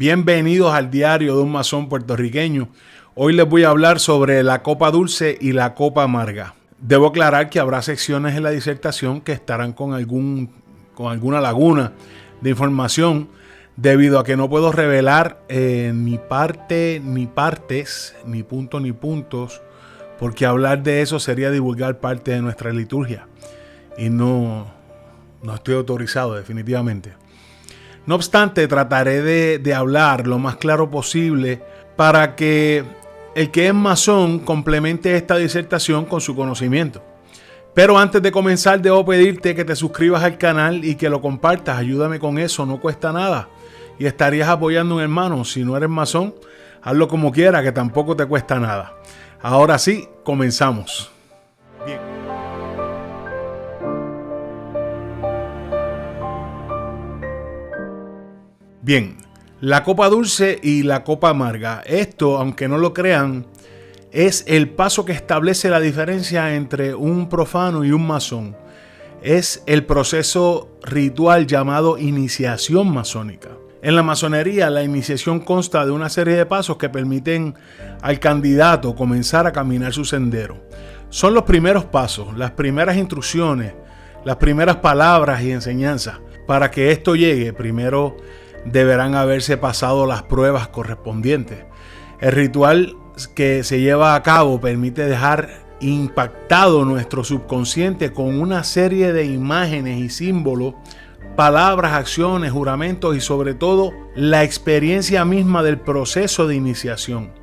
Bienvenidos al diario de un masón puertorriqueño. Hoy les voy a hablar sobre la copa dulce y la copa amarga. Debo aclarar que habrá secciones en la disertación que estarán con alguna laguna de información debido a que no puedo revelar ni partes, ni puntos, porque hablar de eso sería divulgar parte de nuestra liturgia y no estoy autorizado definitivamente. No obstante, trataré de hablar lo más claro posible para que el que es masón complemente esta disertación con su conocimiento. Pero antes de comenzar, debo pedirte que te suscribas al canal y que lo compartas. Ayúdame con eso, no cuesta nada. Y estarías apoyando a un hermano. Si no eres masón, hazlo como quiera, que tampoco te cuesta nada. Ahora sí, comenzamos. Bien. Bien, la copa dulce y la copa amarga. Esto, aunque no lo crean, es el paso que establece la diferencia entre un profano y un masón. Es el proceso ritual llamado iniciación masónica. En la masonería, la iniciación consta de una serie de pasos que permiten al candidato comenzar a caminar su sendero. Son los primeros pasos, las primeras instrucciones, las primeras palabras y enseñanzas. Para que esto llegue, primero deberán haberse pasado las pruebas correspondientes. El ritual que se lleva a cabo permite dejar impactado nuestro subconsciente con una serie de imágenes y símbolos, palabras, acciones, juramentos y sobre todo la experiencia misma del proceso de iniciación.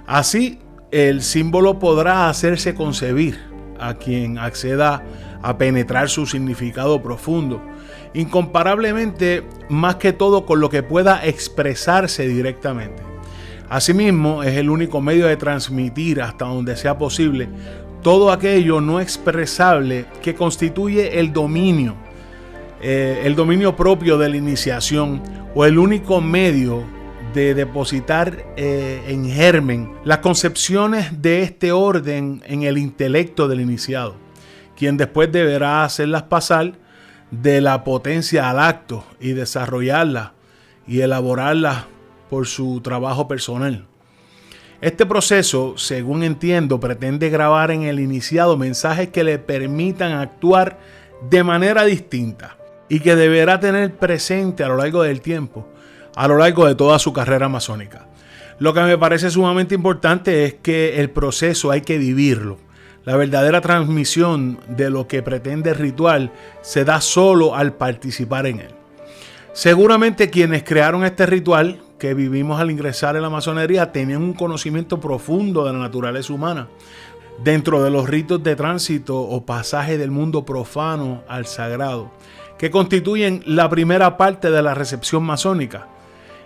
Así, el símbolo podrá hacerse concebir a quien acceda a penetrar su significado profundo, incomparablemente más que todo con lo que pueda expresarse directamente. Asimismo, es el único medio de transmitir hasta donde sea posible todo aquello no expresable que constituye el dominio propio de la iniciación, o el único medio de depositar en germen las concepciones de este orden en el intelecto del iniciado, quien después deberá hacerlas pasar de la potencia al acto y desarrollarlas y elaborarlas por su trabajo personal. Este proceso, según entiendo, pretende grabar en el iniciado mensajes que le permitan actuar de manera distinta y que deberá tener presente a lo largo del tiempo, a lo largo de toda su carrera masónica. Lo que me parece sumamente importante es que el proceso hay que vivirlo. La verdadera transmisión de lo que pretende el ritual se da solo al participar en él. Seguramente quienes crearon este ritual que vivimos al ingresar en la masonería tenían un conocimiento profundo de la naturaleza humana. Dentro de los ritos de tránsito o pasaje del mundo profano al sagrado, que constituyen la primera parte de la recepción masónica,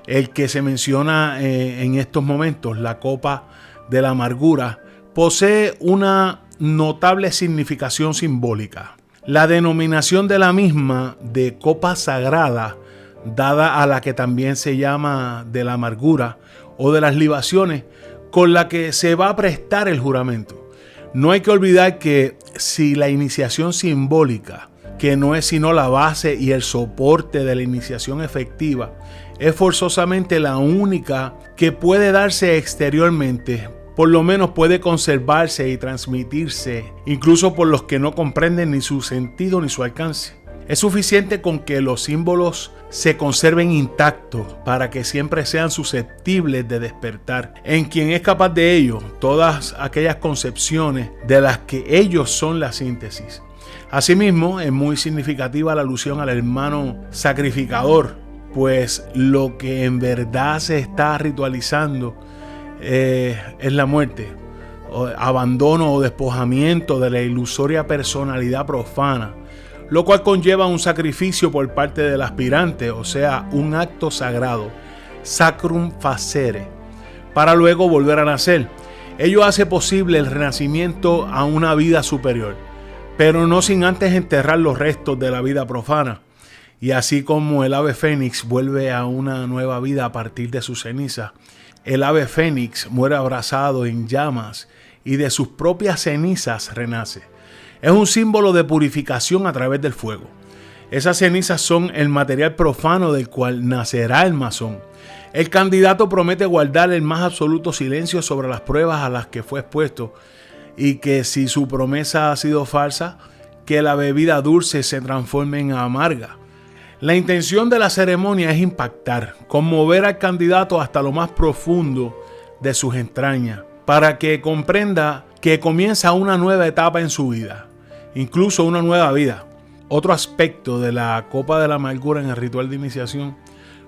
el que se menciona en estos momentos, la copa de la amargura, posee una notable significación simbólica. La denominación de la misma de copa sagrada, dada a la que también se llama de la amargura o de las libaciones, con la que se va a prestar el juramento. No hay que olvidar que si la iniciación simbólica, que no es sino la base y el soporte de la iniciación efectiva, es forzosamente la única que puede darse exteriormente, por lo menos puede conservarse y transmitirse, incluso por los que no comprenden ni su sentido ni su alcance. Es suficiente con que los símbolos se conserven intactos para que siempre sean susceptibles de despertar en quien es capaz de ello todas aquellas concepciones de las que ellos son la síntesis. Asimismo, es muy significativa la alusión al hermano sacrificador, pues lo que en verdad se está ritualizando es la muerte, abandono o despojamiento de la ilusoria personalidad profana, lo cual conlleva un sacrificio por parte del aspirante, o sea, un acto sagrado, sacrum facere, para luego volver a nacer. Ello hace posible el renacimiento a una vida superior, pero no sin antes enterrar los restos de la vida profana. Y así como el ave fénix vuelve a una nueva vida a partir de sus cenizas, el ave fénix muere abrazado en llamas y de sus propias cenizas renace. Es un símbolo de purificación a través del fuego. Esas cenizas son el material profano del cual nacerá el masón. El candidato promete guardar el más absoluto silencio sobre las pruebas a las que fue expuesto y que si su promesa ha sido falsa, que la bebida dulce se transforme en amarga. La intención de la ceremonia es impactar, conmover al candidato hasta lo más profundo de sus entrañas, para que comprenda que comienza una nueva etapa en su vida, incluso una nueva vida. Otro aspecto de la copa de la amargura en el ritual de iniciación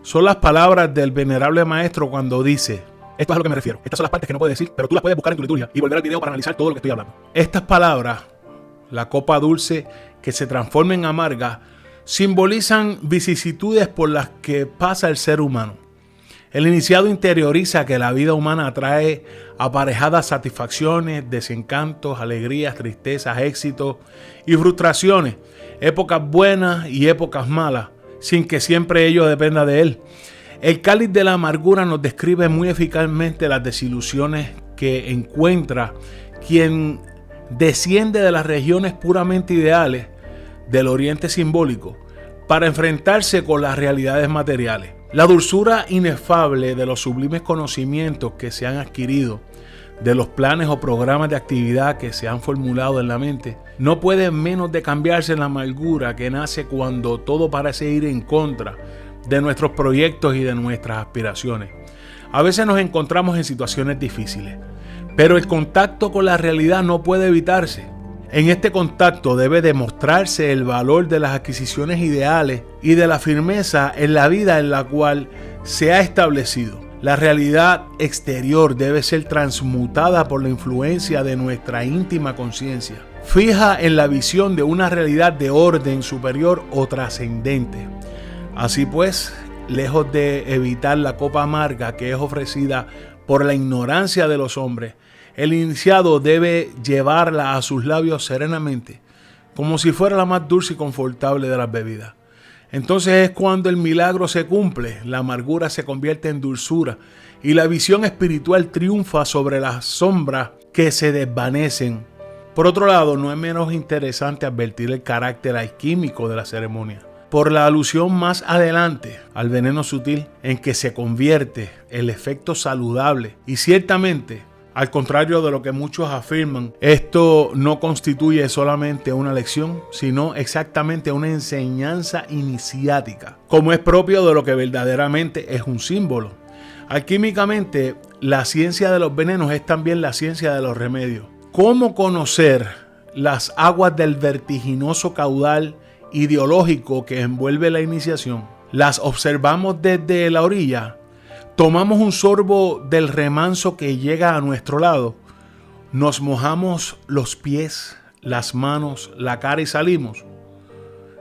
son las palabras del venerable maestro cuando dice: esto es a lo que me refiero. Estas son las partes que no puedo decir, pero tú las puedes buscar en tu liturgia y volver al video para analizar todo lo que estoy hablando. Estas palabras, la copa dulce que se transforma en amarga, simbolizan vicisitudes por las que pasa el ser humano. El iniciado interioriza que la vida humana trae aparejadas satisfacciones, desencantos, alegrías, tristezas, éxitos y frustraciones, épocas buenas y épocas malas, sin que siempre ello dependa de él. El cáliz de la amargura nos describe muy eficazmente las desilusiones que encuentra quien desciende de las regiones puramente ideales del oriente simbólico para enfrentarse con las realidades materiales. La dulzura inefable de los sublimes conocimientos que se han adquirido, de los planes o programas de actividad que se han formulado en la mente, no puede menos de cambiarse en la amargura que nace cuando todo parece ir en contra de nuestros proyectos y de nuestras aspiraciones. A veces nos encontramos en situaciones difíciles, pero el contacto con la realidad no puede evitarse. En este contacto debe demostrarse el valor de las adquisiciones ideales y de la firmeza en la vida en la cual se ha establecido. La realidad exterior debe ser transmutada por la influencia de nuestra íntima conciencia, fija en la visión de una realidad de orden superior o trascendente. Así pues, lejos de evitar la copa amarga que es ofrecida por la ignorancia de los hombres, el iniciado debe llevarla a sus labios serenamente, como si fuera la más dulce y confortable de las bebidas. Entonces es cuando el milagro se cumple, la amargura se convierte en dulzura y la visión espiritual triunfa sobre las sombras que se desvanecen. Por otro lado, no es menos interesante advertir el carácter alquímico de la ceremonia, por la alusión más adelante al veneno sutil en que se convierte el efecto saludable. Y ciertamente, al contrario de lo que muchos afirman, esto no constituye solamente una lección, sino exactamente una enseñanza iniciática, como es propio de lo que verdaderamente es un símbolo. Alquímicamente, la ciencia de los venenos es también la ciencia de los remedios. ¿Cómo conocer las aguas del vertiginoso caudal ideológico que envuelve la iniciación? Las observamos desde la orilla. Tomamos un sorbo del remanso que llega a nuestro lado, nos mojamos los pies, las manos, la cara y salimos.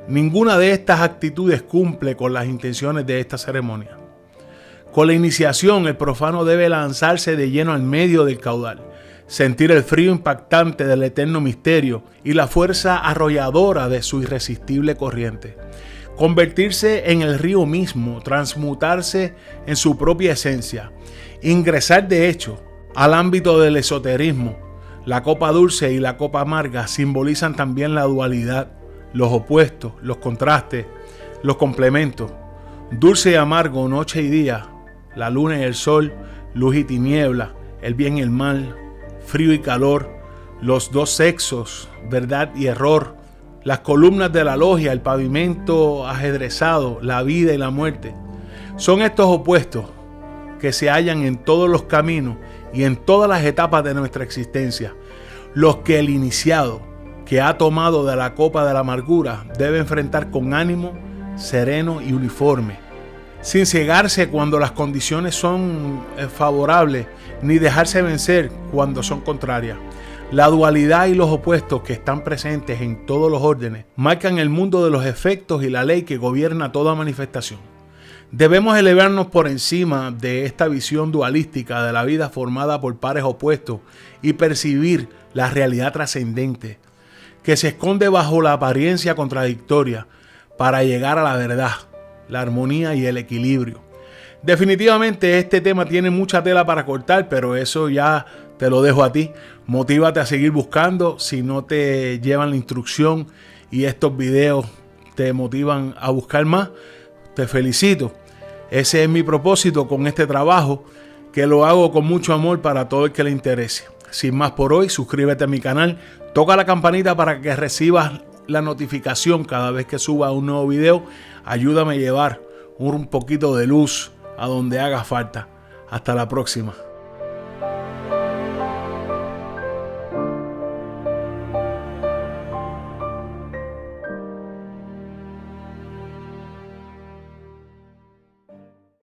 Ninguna de estas actitudes cumple con las intenciones de esta ceremonia. Con la iniciación, el profano debe lanzarse de lleno al medio del caudal, sentir el frío impactante del eterno misterio y la fuerza arrolladora de su irresistible corriente. Convertirse en el río mismo, transmutarse en su propia esencia, ingresar de hecho al ámbito del esoterismo. La copa dulce y la copa amarga simbolizan también la dualidad, los opuestos, los contrastes, los complementos. Dulce y amargo, noche y día, la luna y el sol, luz y tiniebla, el bien y el mal, frío y calor, los dos sexos, verdad y error, las columnas de la logia, el pavimento ajedrezado, la vida y la muerte. Son estos opuestos que se hallan en todos los caminos y en todas las etapas de nuestra existencia, los que el iniciado que ha tomado de la copa de la amargura debe enfrentar con ánimo sereno y uniforme, sin cegarse cuando las condiciones son favorables, ni dejarse vencer cuando son contrarias. La dualidad y los opuestos que están presentes en todos los órdenes marcan el mundo de los efectos y la ley que gobierna toda manifestación. Debemos elevarnos por encima de esta visión dualística de la vida formada por pares opuestos y percibir la realidad trascendente que se esconde bajo la apariencia contradictoria para llegar a la verdad, la armonía y el equilibrio. Definitivamente este tema tiene mucha tela para cortar, pero eso ya te lo dejo a ti. Motívate a seguir buscando. Si no te llevan la instrucción y estos videos te motivan a buscar más, te felicito. Ese es mi propósito con este trabajo, que lo hago con mucho amor para todo el que le interese. Sin más por hoy, suscríbete a mi canal, toca la campanita para que recibas la notificación cada vez que suba un nuevo video. Ayúdame a llevar un poquito de luz a donde haga falta. Hasta la próxima.